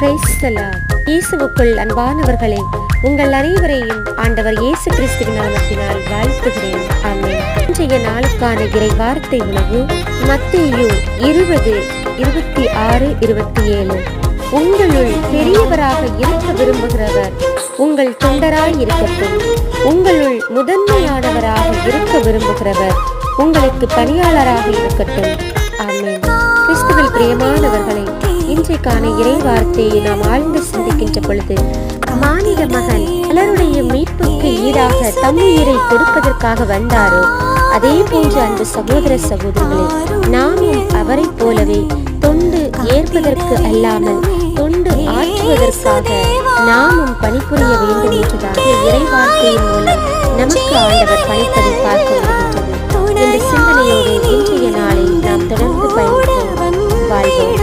Praise the Lord. இயேசுவுக்குள் அன்பானவர்களே, உங்கள் அனைவரையும் ஆண்டவர் இயேசு கிறிஸ்துவின் நாமத்தினால் வாழ்த்துகிறேன். ஆமென். இன்றைய நாளுக்கான இறை வார்த்தை உணவு மத்தேயு 20:26-27. உங்களுள் பெரியவராக இருக்க விரும்புகிறவர் உங்கள் தொண்டராய் இருக்கட்டும். உங்களுள் முதன்மையானவராக இருக்க விரும்புகிறவர் உங்களுக்கு பணியாளராக இருக்கட்டும். ஆமென். கிறிஸ்துவில் பிரியமானவர்களே, இன்றைக்கான இறை வார்த்தையை நாம் ஆழ்ந்து சிந்திக்கின்ற பொழுது, மானிட மகன் பலருடைய மீட்புக்கு ஈடாக தம் உயிரை கொடுப்பதற்காக வந்தாரோ, அதே போன்ற அந்த சகோதர சகோதரிகளே, நாமும் அவரை போலவே தொண்டு ஏற்பதற்கு அல்லாமல் தொண்டு ஆற்றுவதற்காக நாமும் பணிபுரிய வேண்டும் என்றதாக இறை வார்த்தையின் மூலம் நமக்கு ஆண்டவர் பணிப்பதை பார்க்க முடிகின்றது. இந்த சிந்தனையோடு இன்றைய நாளை நாம் தொடர்ந்து பயணிப்போம். வாழ்வோம்.